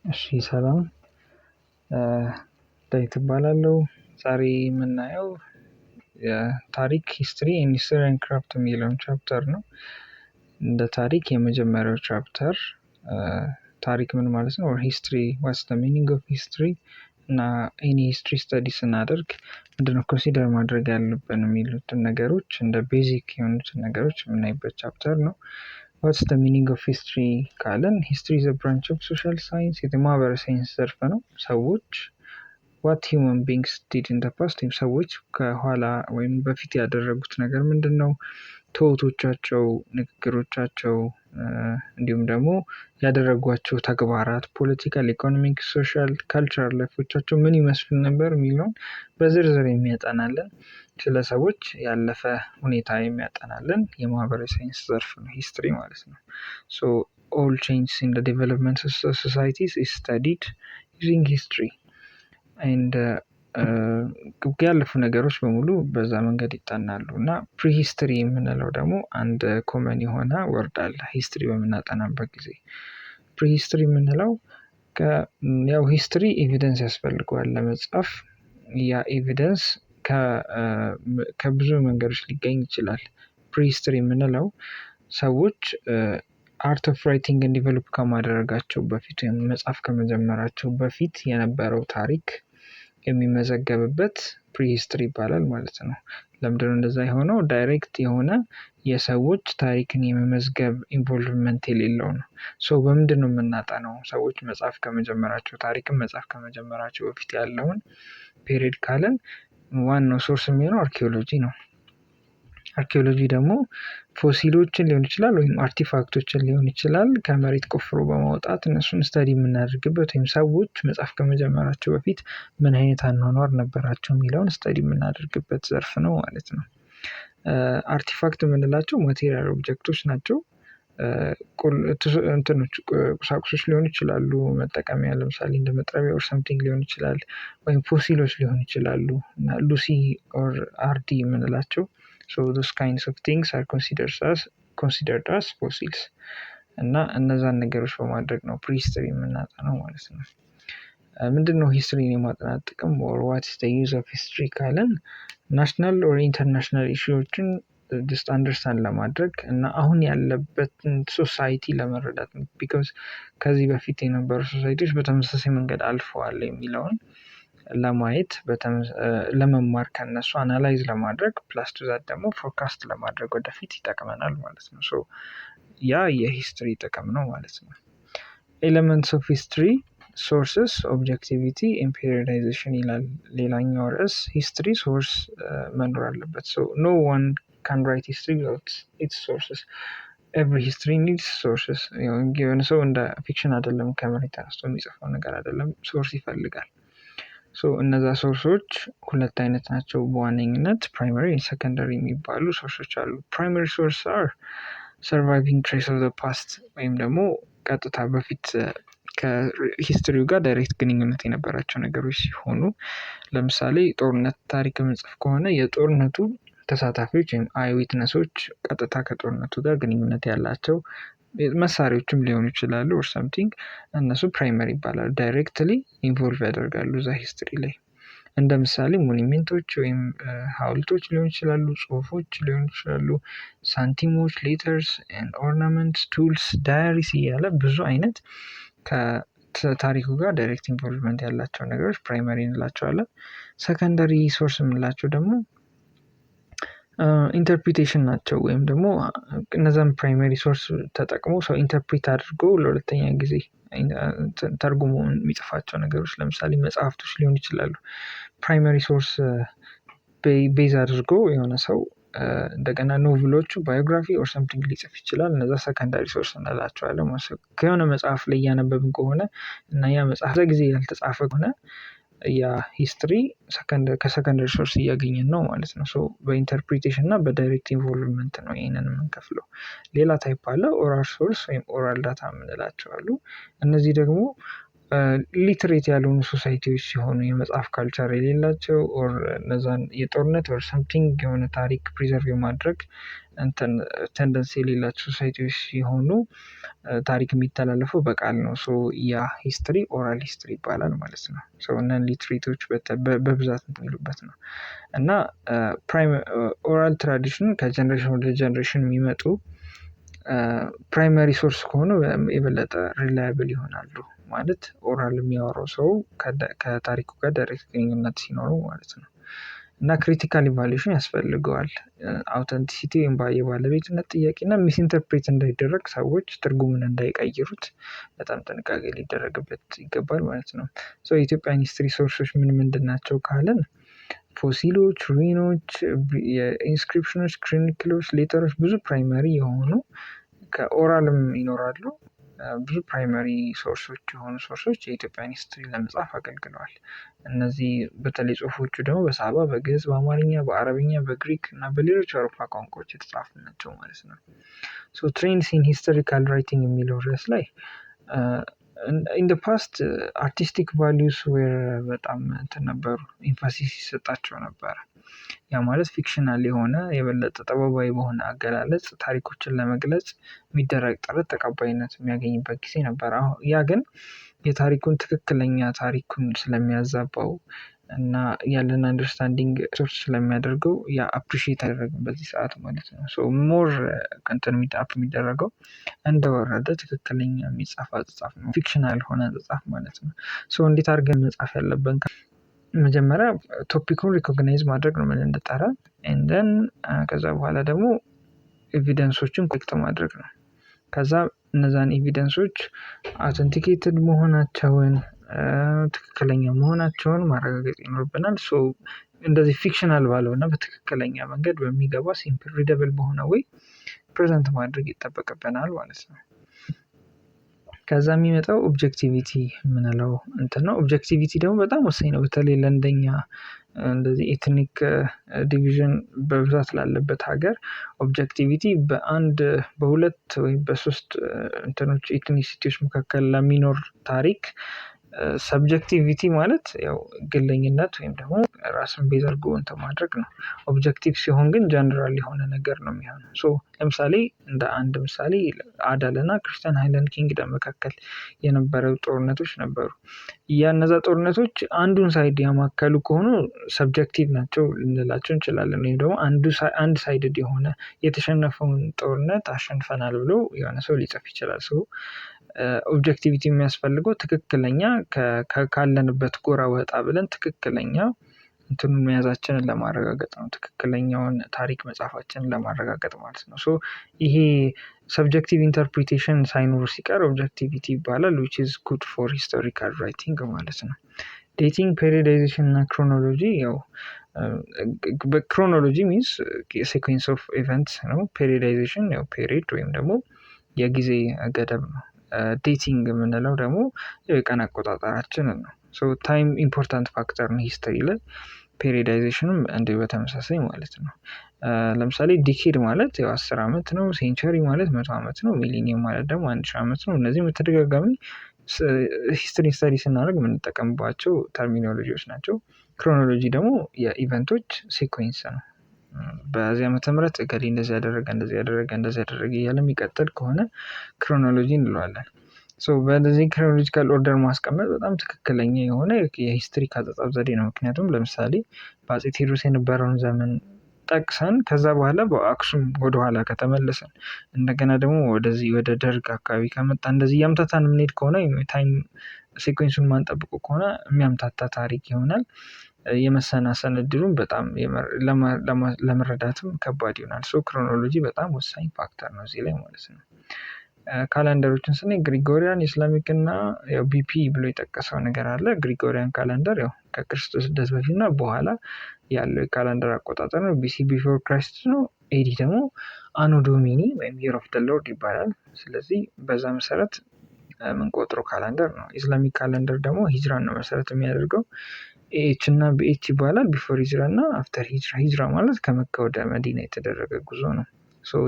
እሺ ሰላም ዳዊት እባላለሁ። ዛሬ የምናየው የታሪክ ሂስትሪ ኤንድ ሂስትሪ ኤንድ ክራፍት የሚለውን ቻፕተር ነው። እንደ ታሪክ የመጀመሪያው ቻፕተር ታሪክ ምን ማለት ነው? ኦር ሂስትሪ ዋትስ ዘ ሚኒንግ ኦፍ ሂስትሪ እና ኤኒ ሂስትሪ ስተዲ ስናደርግ ምንድነው ኮንሲደር ማድረግ ያለብን የሚሉትን ነገሮች እንደ ቤዚክ የሆኑትን ነገሮች የምናይበት ቻፕተር ነው። ዋትስ ዘ ሚኒንግ ኦፍ ሂስትሪ ካለን ሂስትሪ ኢዝ ኤ ብራንች ኦፍ ሶሻል ሳይንስ የማህበራዊ ሳይንስ ዘርፍ ነው። ሰዎች ዋት ሂውመን ቢንግስ ዲድ ኢን ዘ ፓስት ወይም ሰዎች ከኋላ ወይም በፊት ያደረጉት ነገር ምንድነው? ትውቶቻቸው፣ ንግግሮቻቸው እንዲሁም ደግሞ ያደረጓቸው ተግባራት ፖለቲካል፣ ኢኮኖሚክ፣ ሶሻል፣ ካልቸራል ላይፎቻቸው ምን ይመስሉ ነበር የሚለውን በዝርዝር የሚያጠናልን ስለ ሰዎች ያለፈ ሁኔታ የሚያጠናልን የማህበራዊ ሳይንስ ዘርፍ ነው ሂስትሪ ማለት ነው። ሶ all changes in the development of societies is studied using history and ያለፉ ነገሮች በሙሉ በዛ መንገድ ይጠናሉ እና ፕሪሂስትሪ የምንለው ደግሞ አንድ ኮመን የሆነ ወርድ አለ ሂስትሪ በምናጠናበት ጊዜ። ፕሪሂስትሪ የምንለው ያው ሂስትሪ ኤቪደንስ ያስፈልገዋል ለመጻፍ። ያ ኤቪደንስ ከብዙ መንገዶች ሊገኝ ይችላል። ፕሪሂስትሪ የምንለው ሰዎች አርት ኦፍ ራይቲንግን ዲቨሎፕ ከማድረጋቸው በፊት ወይም መጻፍ ከመጀመራቸው በፊት የነበረው ታሪክ የሚመዘገብበት ፕሪሂስትሪ ይባላል ማለት ነው። ለምንድነው እንደዛ የሆነው? ዳይሬክት የሆነ የሰዎች ታሪክን የመመዝገብ ኢንቮልቭመንት የሌለው ነው። ሶ በምንድነው የምናጠናው? ሰዎች መጻፍ ከመጀመራቸው ታሪክን መጻፍ ከመጀመራቸው በፊት ያለውን ፔሪድ ካለን ዋናው ሶርስ የሚሆነው አርኪኦሎጂ ነው። አርኪኦሎጂ ደግሞ ፎሲሎችን ሊሆን ይችላል ወይም አርቲፋክቶችን ሊሆን ይችላል ከመሬት ቆፍሮ በማውጣት እነሱን ስተዲ የምናደርግበት ወይም ሰዎች መጻፍ ከመጀመራቸው በፊት ምን አይነት አኗኗር ነበራቸው የሚለውን ስተዲ የምናደርግበት ዘርፍ ነው ማለት ነው። አርቲፋክት የምንላቸው ማቴሪያል ኦብጀክቶች ናቸው። ቁሳቁሶች ሊሆኑ ይችላሉ መጠቀሚያ ለምሳሌ እንደ መጥረቢያ ኦር ሰምቲንግ ሊሆን ይችላል ወይም ፎሲሎች ሊሆኑ ይችላሉ እና ሉሲ ኦር አርዲ የምንላቸው so those kinds of things are considered as fossils እና እነዛን ነገሮች በማድረግ ነው ፕሪሂስትሪ የምናጠናው ማለት ነው። ምንድነው ሂስትሪን የማጥናት ጥቅም? or what is the use of history ካለን ናሽናል ኦር ኢንተርናሽናል ኢሹዎችን just አንደርስታንድ ለማድረግ እና አሁን ያለበትን ሶሳይቲ ለመረዳት ነው። ቢኮዝ ከዚህ በፊት የነበሩ ሶሳይቲዎች በተመሳሳይ መንገድ አልፈዋል የሚለውን ለማየት ለመማር ከነሱ አናላይዝ ለማድረግ ፕላስ ቱ ዛት ደግሞ ፎርካስት ለማድረግ ወደፊት ይጠቅመናል ማለት ነው። ሶ ያ የሂስትሪ ጥቅም ነው ማለት ነው። ኤሌመንትስ ኦፍ ሂስትሪ ሶርስስ ኦብጀክቲቪቲ ኤንድ ፔሪዮዳይዜሽን ይላል ሌላኛው ርዕስ። ሂስትሪ ሶርስ መኖር አለበት። ሶ ኖ ዋን ካን ራይት ሂስትሪ ዊዛውት ኢትስ ሶርስስ። ኤቭሪ ሂስትሪ ኒድስ ሶርስስ። የሆነ ሰው እንደ ፊክሽን አይደለም ከመሬት ተነስቶ የሚጽፈው ነገር አይደለም፣ ሶርስ ይፈልጋል። ሶ እነዛ ሶርሶች ሁለት አይነት ናቸው በዋነኝነት ፕራይመሪ እና ሰከንደሪ የሚባሉ ሶርሶች አሉ። ፕራይመሪ ሶርስ አር ሰርቫይቪንግ ትሬስ ኦፍ ዘ ፓስት ወይም ደግሞ ቀጥታ በፊት ከሂስትሪው ጋር ዳይሬክት ግንኙነት የነበራቸው ነገሮች ሲሆኑ ለምሳሌ ጦርነት ታሪክ የምንጽፍ ከሆነ የጦርነቱ ተሳታፊዎች ወይም አይ ዊትነሶች ቀጥታ ከጦርነቱ ጋር ግንኙነት ያላቸው መሳሪያዎችም ሊሆኑ ይችላሉ ኦር ሰምቲንግ እነሱ ፕራይመሪ ይባላሉ። ዳይሬክትሊ ኢንቮልቭ ያደርጋሉ እዛ ሂስትሪ ላይ። እንደ ምሳሌ ሞኒሜንቶች ወይም ሀውልቶች ሊሆኑ ይችላሉ፣ ጽሁፎች ሊሆኑ ይችላሉ፣ ሳንቲሞች፣ ሌተርስ ኤንድ ኦርናመንትስ፣ ቱልስ፣ ዳያሪስ እያለ ብዙ አይነት ከታሪኩ ጋር ዳይሬክት ኢንቮልቭመንት ያላቸው ነገሮች ፕራይመሪ እንላቸዋለን። ሰከንደሪ ሶርስ የምንላቸው ደግሞ ኢንተርፕሪቴሽን ናቸው ወይም ደግሞ እነዛን ፕራይመሪ ሶርስ ተጠቅሞ ሰው ኢንተርፕሪት አድርጎ ለሁለተኛ ጊዜ ተርጉሞ የሚጽፋቸው ነገሮች ለምሳሌ መጽሐፍቶች ሊሆኑ ይችላሉ። ፕራይመሪ ሶርስ ቤዝ አድርጎ የሆነ ሰው እንደገና ኖቭሎቹ ባዮግራፊ ኦር ሰምቲንግ ሊጽፍ ይችላል። እነዛ ሰከንዳሪ ሶርስ እንላቸዋለን። ከሆነ መጽሐፍ ላይ እያነበብን ከሆነ እና ያ መጽሐፍ ለጊዜ ያልተጻፈ ከሆነ ያ ሂስትሪ ከሰከንደሪ ሶርስ እያገኘን ነው ማለት ነው። ሶ በኢንተርፕሪቴሽን እና በዳይሬክት ኢንቮልቭመንት ነው ይህንን የምንከፍለው። ሌላ ታይፕ አለ ኦራል ሶርስ ወይም ኦራል ዳታ የምንላቸው አሉ። እነዚህ ደግሞ ሊትሬት ያልሆኑ ሶሳይቲዎች ሲሆኑ የመጽሐፍ ካልቸር የሌላቸው ኦር እነዛን የጦርነት ኦር ሰምቲንግ የሆነ ታሪክ ፕሪዘርቭ የማድረግ ቴንደንሲ የሌላቸው ሶሳይቲዎች ሲሆኑ ታሪክ የሚተላለፈው በቃል ነው። ያ ሂስትሪ ኦራል ሂስትሪ ይባላል ማለት ነው። እነን ሊትሬቶች በብዛት የሚሉበት ነው። እና ኦራል ትራዲሽን ከጀነሬሽን ወደ ጀነሬሽን የሚመጡ ፕራይመሪ ሶርስ ከሆኑ የበለጠ ሪላያብል ይሆናሉ። ማለት ኦራል የሚያወራው ሰው ከታሪኩ ጋር ዳይሬክት ግንኙነት ሲኖረው ማለት ነው። እና ክሪቲካል ኢቫሉዌሽን ያስፈልገዋል። አውተንቲሲቲ ወይም የባለቤትነት ጥያቄ እና ሚስኢንተርፕሬት እንዳይደረግ ሰዎች ትርጉሙን እንዳይቀይሩት በጣም ጥንቃቄ ሊደረግበት ይገባል ማለት ነው። የኢትዮጵያን ሂስትሪ ሶርሶች ምንድን ናቸው ካልን ፎሲሎች፣ ሩይኖች፣ የኢንስክሪፕሽኖች፣ ክሮኒክሎች፣ ሌተሮች ብዙ ፕራይመሪ የሆኑ ከኦራልም ይኖራሉ። ብዙ ፕራይመሪ ሶርሶች የሆኑ ሶርሶች የኢትዮጵያን ሂስትሪ ለመጻፍ አገልግለዋል። እነዚህ በተለይ ጽሁፎቹ ደግሞ በሳባ፣ በግዕዝ፣ በአማርኛ፣ በአረብኛ፣ በግሪክ እና በሌሎች አውሮፓ ቋንቋዎች የተጻፉ ናቸው ማለት ነው። ትሬንድስ ኢን ሂስቶሪካል ራይቲንግ የሚለው ርዕስ ላይ ኢን ፓስት አርቲስቲክ ቫሊዩስ ዌር በጣም እንትን ነበሩ፣ ኤምፋሲስ ይሰጣቸው ነበረ። ያ ማለት ፊክሽናል የሆነ የበለጠ ጥበባዊ በሆነ አገላለጽ ታሪኮችን ለመግለጽ የሚደረግ ጥረት ተቀባይነት የሚያገኝበት ጊዜ ነበር። ያ ግን የታሪኩን ትክክለኛ ታሪኩን ስለሚያዛባው እና ያለን አንደርስታንዲንግ ሶርስ ስለሚያደርገው ያ አፕሪሺየት አይደረግም በዚህ ሰዓት ማለት ነው። ሞር እንትን ሚጣፍ የሚደረገው እንደወረደ ትክክለኛ የሚጻፍ አጻጻፍ ነው፣ ፊክሽናል ሆነ አጻጻፍ ማለት ነው። እንዴት አድርገን መጻፍ ያለብን? መጀመሪያ ቶፒኩን ሪኮግናይዝ ማድረግ ነው ምን እንደጠራ እንደን ከዛ በኋላ ደግሞ ኤቪደንሶችን ኮሌክት ማድረግ ነው። ከዛ እነዛን ኤቪደንሶች አውተንቲኬትድ መሆናቸውን ትክክለኛ መሆናቸውን ማረጋገጥ ይኖርብናል። እንደዚህ ፊክሽናል ባልሆነ በትክክለኛ መንገድ በሚገባ ሲምፕል ሪደብል በሆነ ወይ ፕሬዘንት ማድረግ ይጠበቅብናል ማለት ነው። ከዛ የሚመጣው ኦብጀክቲቪቲ የምንለው እንትን ነው። ኦብጀክቲቪቲ ደግሞ በጣም ወሳኝ ነው። በተለይ ለእንደኛ እንደዚህ ኤትኒክ ዲቪዥን በብዛት ላለበት ሀገር ኦብጀክቲቪቲ በሁለት ወይም በሶስት እንትኖች ኤትኒሲቲዎች መካከል ለሚኖር ታሪክ ሰብጀክቲቪቲ ማለት ያው ግለኝነት ወይም ደግሞ ራስን ቤዝ አድርጎ እንትን ማድረግ ነው። ኦብጀክቲቭ ሲሆን ግን ጀነራል የሆነ ነገር ነው የሚሆነው። ለምሳሌ እንደ አንድ ምሳሌ አዳል እና ክርስቲያን ሃይላንድ ኪንግደም መካከል የነበረው ጦርነቶች ነበሩ። እነዛ ጦርነቶች አንዱን ሳይድ ያማከሉ ከሆኑ ሰብጀክቲቭ ናቸው ልንላቸው እንችላለን። ወይም ደግሞ አንድ ሳይድድ የሆነ የተሸነፈውን ጦርነት አሸንፈናል ብሎ የሆነ ሰው ሊጽፍ ይችላል። ኦብጀክቲቪቲ የሚያስፈልገው ትክክለኛ ካለንበት ጎራ ወጣ ብለን ትክክለኛ እንትኑን መያዛችንን ለማረጋገጥ ነው። ትክክለኛውን ታሪክ መጻፋችንን ለማረጋገጥ ማለት ነው። ይሄ ሰብጀክቲቭ ኢንተርፕሪቴሽን ሳይኖር ሲቀር ኦብጀክቲቪቲ ይባላል። which is good for historical writing ማለት ነው። ዴቲንግ፣ ፔሪዳይዜሽን እና ክሮኖሎጂ ያው ክሮኖሎጂ ሚንስ ሲኩዌንስ ኦፍ ኢቨንትስ ነው። ፔሪዳይዜሽን ያው ፔሪድ ወይም ደግሞ የጊዜ ገደብ ነው። ዴቲንግ የምንለው ደግሞ የቀን አቆጣጠራችንን ነው። ታይም ኢምፖርታንት ፋክተር ነው ሂስትሪ ላይ። ፔሪዳይዜሽንም እንዲሁ በተመሳሳይ ማለት ነው። ለምሳሌ ዲኬድ ማለት ያው 10 ዓመት ነው። ሴንቸሪ ማለት 100 ዓመት ነው። ሚሊኒየም ማለት ደግሞ 1000 ዓመት ነው። እነዚህ በተደጋጋሚ ሂስትሪ ስተዲ ስናደርግ የምንጠቀምባቸው ተርሚኖሎጂዎች ናቸው። ክሮኖሎጂ ደግሞ የኢቨንቶች ሲኩዌንስ ነው። በዚህ ዓመተ ምህረት እገሌ እንደዚህ ያደረገ እያለ የሚቀጥል ከሆነ ክሮኖሎጂ እንለዋለን። በዚህ ክሮኖሎጂካል ኦርደር ማስቀመጥ በጣም ትክክለኛ የሆነ የሂስትሪ አጻጻፍ ዘዴ ነው። ምክንያቱም ለምሳሌ በአፄ ቴዎድሮስ የነበረውን ዘመን ጠቅሰን ከዛ በኋላ በአክሱም ወደኋላ ከተመለሰን እንደገና ደግሞ ወደዚህ ወደ ደርግ አካባቢ ከመጣ እንደዚህ እያምታታን የምንሄድ ከሆነ ታይም ሲኩዌንሱን ማንጠብቁ ከሆነ የሚያምታታ ታሪክ ይሆናል። የመሰናሰን እድሉን በጣም ለመረዳትም ከባድ ይሆናል። ክሮኖሎጂ በጣም ወሳኝ ፋክተር ነው እዚህ ላይ ማለት ነው። ካላንደሮችን ስናይ ግሪጎሪያን፣ ኢስላሚክ እና ቢፒ ብሎ የጠቀሰው ነገር አለ። ግሪጎሪያን ካላንደር ያው ከክርስቶስ ልደት በፊትና በኋላ ያለው የካላንደር አቆጣጠር ነው። ቢሲ ቢፎር ክራይስት ነው። ኤዲ ደግሞ አኖ ዶሚኒ ወይም የር ኦፍ ዘ ሎርድ ይባላል። ስለዚህ በዛ መሰረት የምንቆጥረው ካላንደር ነው። ኢስላሚክ ካላንደር ደግሞ ሂጅራን ነው መሰረት የሚያደርገው። ኤች እና ቢኤች ይባላል። ቢፎር ሂጅራ እና አፍተር ሂጅራ። ሂጅራ ማለት ከመካ ወደ መዲና የተደረገ ጉዞ ነው።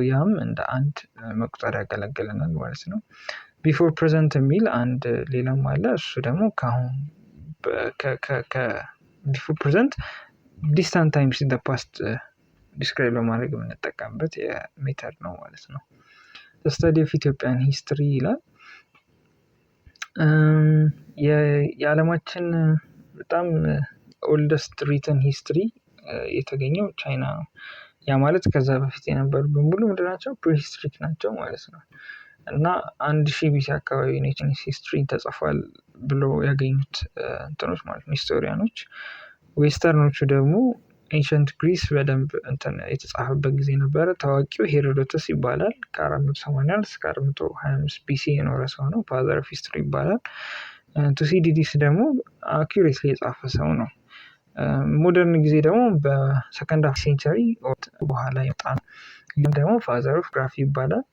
ያም እንደ አንድ መቁጠር ያገለግለናል ማለት ነው። ቢፎር ፕሬዘንት የሚል አንድ ሌላም አለ። እሱ ደግሞ ከአሁን ቢፎር ፕሬዘንት ዲስታንት ታይምስ ኢን ዘ ፓስት ዲስክራይብ ለማድረግ የምንጠቀምበት የሜተድ ነው ማለት ነው። ስተዲ ኦፍ ኢትዮጵያን ሂስትሪ ይላል። የዓለማችን በጣም ኦልደስት ሪተን ሂስትሪ የተገኘው ቻይና ነው። ያ ማለት ከዛ በፊት የነበሩ በሙሉ ምንድን ናቸው? ፕሪሂስትሪክ ናቸው ማለት ነው። እና 1000 ቢሲ አካባቢ የቻይኒስ ሂስትሪ ተጽፏል ብሎ ያገኙት እንትኖች ማለት ነው ሂስቶሪያኖች። ዌስተርኖቹ ደግሞ ኤንሸንት ግሪስ በደንብ የተጻፈበት ጊዜ ነበረ። ታዋቂው ሄሮዶተስ ይባላል። ከ481 እስከ 425 ቢሲ የኖረ ሰው ነው። ፋዘር ኦፍ ሂስትሪ ይባላል። ቱሲዲዲስ ደግሞ አኪሬትሊ የጻፈ ሰው ነው። ሞደርን ጊዜ ደግሞ በሰከንድ ሃፍ ሴንቸሪ በኋላ የመጣ ነው። ይህም ደግሞ ፋዘር ኦፍ ግራፊ ይባላል።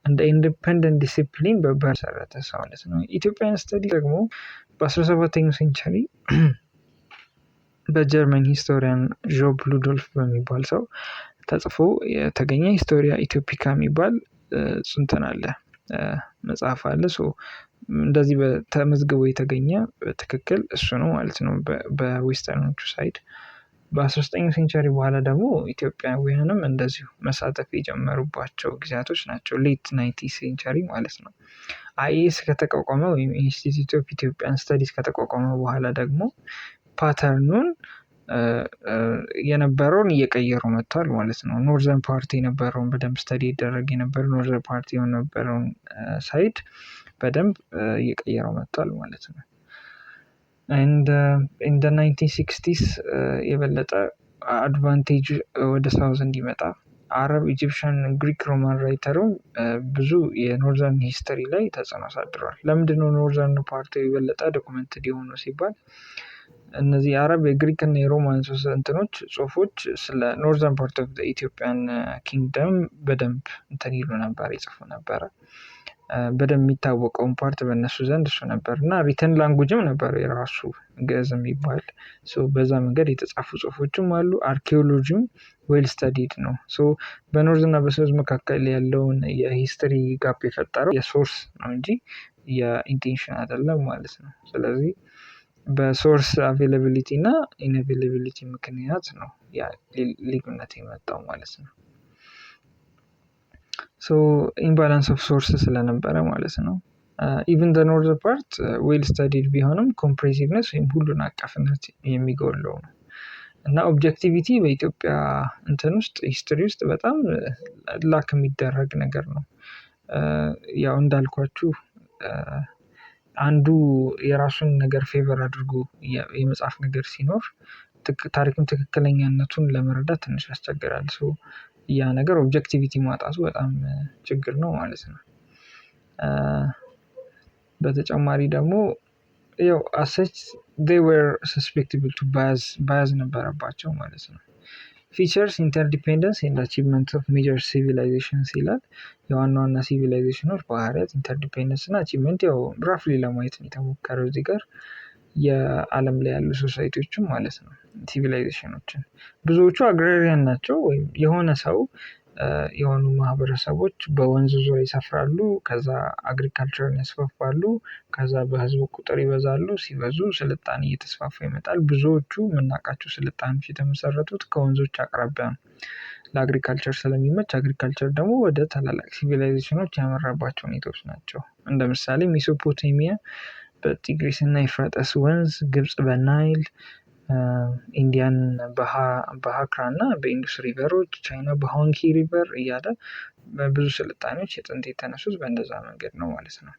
እንደ ኢንዲፔንደንት ዲሲፕሊን በመሰረተ ሰው ማለት ነው። ኢትዮጵያን ስተዲ ደግሞ በ17ኛው ሴንቸሪ በጀርመን ሂስቶሪያን ዦብ ሉዶልፍ በሚባል ሰው ተጽፎ የተገኘ ሂስቶሪያ ኢትዮፒካ የሚባል እንትን አለ፣ መጽሐፍ አለ። እንደዚህ ተመዝግቦ የተገኘ ትክክል እሱ ነው ማለት ነው በዌስተርኖቹ ሳይድ። በ19ኛው ሴንቸሪ በኋላ ደግሞ ኢትዮጵያውያንም እንደዚሁ መሳተፍ የጀመሩባቸው ጊዜያቶች ናቸው። ሌት 19 ሴንቸሪ ማለት ነው። አይኤስ ከተቋቋመ ወይም ኢንስቲትዩት ኦፍ ኢትዮጵያን ስተዲስ ከተቋቋመ በኋላ ደግሞ ፓተርኑን የነበረውን እየቀየሩ መጥቷል ማለት ነው። ኖርዘርን ፓርቲ የነበረውን በደንብ ስተዲ ይደረግ የነበረው ኖርዘርን ፓርቲ የነበረውን ሳይድ በደንብ እየቀየረው መጥቷል ማለት ነው። እንደ 1960s የበለጠ አድቫንቴጅ ወደ ሳውዝ እንዲመጣ አረብ፣ ኢጂፕሽያን፣ ግሪክ፣ ሮማን ራይተሩም ብዙ የኖርዘርን ሂስትሪ ላይ ተጽዕኖ አሳድሯል። ለምንድነው ኖርዘርን ፓርቲ የበለጠ ዶኩመንትድ የሆነው ሲባል እነዚህ የአረብ፣ የግሪክ እና የሮማን እንትኖች ጽሁፎች ስለ ኖርዘርን ፓርት ኦፍ ኢትዮጵያን ኪንግደም በደንብ ይሉ ነበር፣ ይጽፉ ነበረ። በደንብ የሚታወቀውን ፓርት በእነሱ ዘንድ እሱ ነበር እና ሪተን ላንጉጅም ነበር የራሱ ግዕዝ የሚባል። በዛ መንገድ የተጻፉ ጽሁፎችም አሉ። አርኪኦሎጂም ዌል ስተዲድ ነው። በኖርዝ እና በሳውዝ መካከል ያለውን የሂስትሪ ጋፕ የፈጠረው የሶርስ ነው እንጂ የኢንቴንሽን አይደለም ማለት ነው። ስለዚህ በሶርስ አቬይላቢሊቲ እና ኢንአቬይላቢሊቲ ምክንያት ነው ያ ልዩነት የመጣው ማለት ነው። ኢምባላንስ ኦፍ ሶርስ ስለነበረ ማለት ነው። ኢቭን ዘ ኖርዝ ፓርት ዌል ስተዲድ ቢሆንም ኮምፕሬሲቭነስ ወይም ሁሉን አቀፍነት የሚጎለው ነው እና ኦብጀክቲቪቲ በኢትዮጵያ ውስጥ ሂስትሪ ውስጥ በጣም ላክ የሚደረግ ነገር ነው። ያው እንዳልኳችሁ አንዱ የራሱን ነገር ፌቨር አድርጎ የመጽሐፍ ነገር ሲኖር ታሪክም ትክክለኛነቱን ለመረዳት ትንሽ ያስቸግራል። ያ ነገር ኦብጀክቲቪቲ ማጣቱ በጣም ችግር ነው ማለት ነው። በተጨማሪ ደግሞ ያው አሰች they were susceptible to bias ነበረባቸው ማለት ነው። ፊቸርስ ኢንተርዲፔንደንስ ኤንድ አቺቭመንት ኦፍ ሜጀር ሲቪላይዜሽንስ ይላል። የዋና ዋና ሲቪላይዜሽኖች ባህሪያት፣ ኢንተርዲፔንደንስ እና አቺቭመንት ያው ራፍሊ ለማየት ነው የተሞከረው እዚህ ጋር። የዓለም ላይ ያሉ ሶሳይቲዎችም ማለት ነው ሲቪላይዜሽኖችን ብዙዎቹ አግራሪያን ናቸው። ወይም የሆነ ሰው የሆኑ ማህበረሰቦች በወንዝ ዙሪያ ይሰፍራሉ። ከዛ አግሪካልቸርን ያስፋፋሉ። ከዛ በህዝቡ ቁጥር ይበዛሉ። ሲበዙ ስልጣኔ እየተስፋፋ ይመጣል። ብዙዎቹ የምናውቃቸው ስልጣኔዎች የተመሰረቱት ከወንዞች አቅራቢያ ነው። ለአግሪካልቸር ስለሚመች አግሪካልቸር ደግሞ ወደ ታላላቅ ሲቪላይዜሽኖች ያመራባቸው ሁኔታዎች ናቸው። እንደ ምሳሌ ሜሶፖቴሚያ በቲግሪስ እና ኤፍራጥስ ወንዝ፣ ግብጽ በናይል፣ ኢንዲያን በሃክራ እና በኢንዱስ ሪቨሮች፣ ቻይና በሆንኪ ሪቨር እያለ ብዙ ስልጣኔዎች የጥንት የተነሱት በእንደዛ መንገድ ነው ማለት ነው።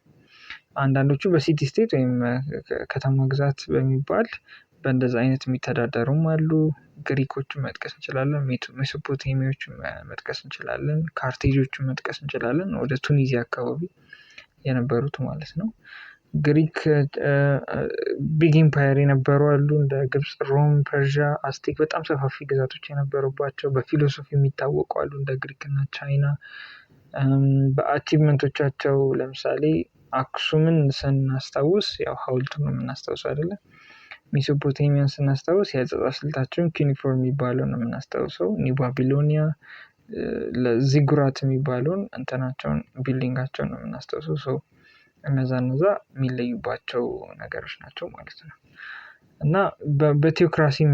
አንዳንዶቹ በሲቲ ስቴት ወይም ከተማ ግዛት በሚባል በእንደዛ አይነት የሚተዳደሩም አሉ። ግሪኮችን መጥቀስ እንችላለን። ሜሶፖቴሚያዎችን መጥቀስ እንችላለን። ካርቴጆችን መጥቀስ እንችላለን። ወደ ቱኒዚያ አካባቢ የነበሩት ማለት ነው። ግሪክ ቢግ ኢምፓየር የነበሩ አሉ። እንደ ግብጽ፣ ሮም፣ ፐርዣ፣ አስቴክ በጣም ሰፋፊ ግዛቶች የነበሩባቸው በፊሎሶፊ የሚታወቁ አሉ እንደ ግሪክ እና ቻይና። በአቺቭመንቶቻቸው ለምሳሌ አክሱምን ስናስታውስ ያው ሀውልቱን ነው የምናስታውሰው አይደለ? ሜሶፖቴሚያን ስናስታውስ የአጸጻፍ ስልታቸውን ኪኒፎርም የሚባለውን ነው የምናስታውሰው። ኒው ባቢሎኒያ ለዚጉራት የሚባለውን እንትናቸውን ቢልዲንጋቸውን ነው የምናስታውሰው። እነዛ የሚለዩባቸው ነገሮች ናቸው ማለት ነው። እና በቴዎክራሲም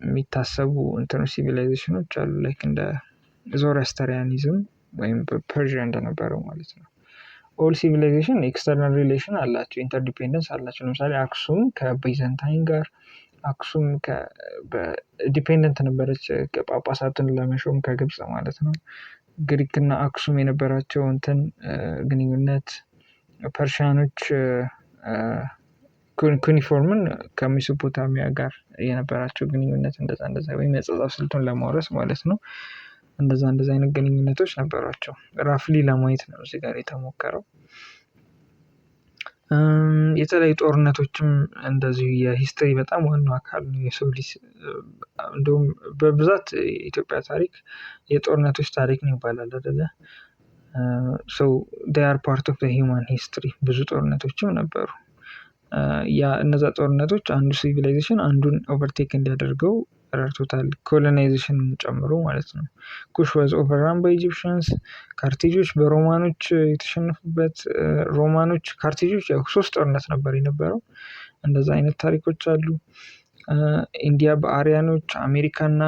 የሚታሰቡ እንትኖች ሲቪላይዜሽኖች አሉ ላይክ እንደ ዞራስተሪያኒዝም ወይም በፐርዥያ እንደነበረው ማለት ነው። ኦል ሲቪላይዜሽን ኤክስተርናል ሪሌሽን አላቸው፣ ኢንተርዲፔንደንስ አላቸው። ለምሳሌ አክሱም ከቤዛንታይን ጋር አክሱም ዲፔንደንት ነበረች ጳጳሳትን ለመሾም ከግብፅ ማለት ነው። ግሪክ እና አክሱም የነበራቸው እንትን ግንኙነት፣ ፐርሺያኖች ኩኒፎርምን ከሜሶፖታሚያ ጋር የነበራቸው ግንኙነት እንደዛ ወይም የአጻጻፍ ስልቱን ለማውረስ ማለት ነው። እንደዛ አይነት ግንኙነቶች ነበሯቸው። ራፍሊ ለማየት ነው እዚህ ጋር የተሞከረው። የተለያዩ ጦርነቶችም እንደዚሁ የሂስትሪ በጣም ዋናው አካል ነው። የሰው ልጅ እንደውም በብዛት የኢትዮጵያ ታሪክ የጦርነቶች ታሪክ ነው ይባላል አይደለ? ሶ ዴይ አር ፓርት ኦፍ ዘ ሂውማን ሂስትሪ። ብዙ ጦርነቶችም ነበሩ። እነዛ ጦርነቶች አንዱ ሲቪላይዜሽን አንዱን ኦቨርቴክ እንዲያደርገው ረድቶታል፣ ኮሎናይዜሽን ጨምሮ ማለት ነው። ኩሽ ዋዝ ኦቨርራን ባይ ኢጂፕሽንስ። ካርቴጆች በሮማኖች የተሸነፉበት፣ ሮማኖች ካርቴጆች ያው 3 ጦርነት ነበር የነበረው። እንደዛ አይነት ታሪኮች አሉ። ኢንዲያ በአሪያኖች፣ አሜሪካና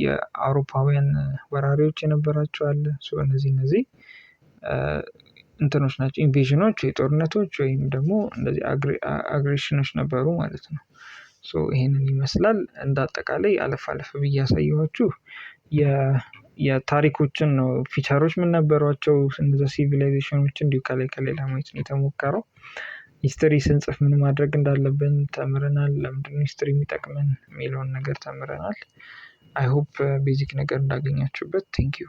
የአውሮፓውያን ወራሪዎች የነበራቸው አለ። እነዚህ እንትኖች ናቸው፣ ኢንቬዥኖች፣ የጦርነቶች ወይም ደግሞ እንደዚህ አግሬሽኖች ነበሩ ማለት ነው። ይሄንን ይመስላል። እንደ አጠቃላይ አለፍ ብዬ ያሳየኋችሁ የታሪኮችን ነው። ፊቸሮች ምን ነበሯቸው እነዛ ሲቪላይዜሽኖች እንዲሁ ከላይ ለማየት ነው የተሞከረው። ሂስትሪ ስንጽፍ ምን ማድረግ እንዳለብን ተምረናል። ለምንድነው ሂስትሪ የሚጠቅመን የሚለውን ነገር ተምረናል። አይ ሆፕ ቤዚክ ነገር እንዳገኛችሁበት። ቴንክ ዩ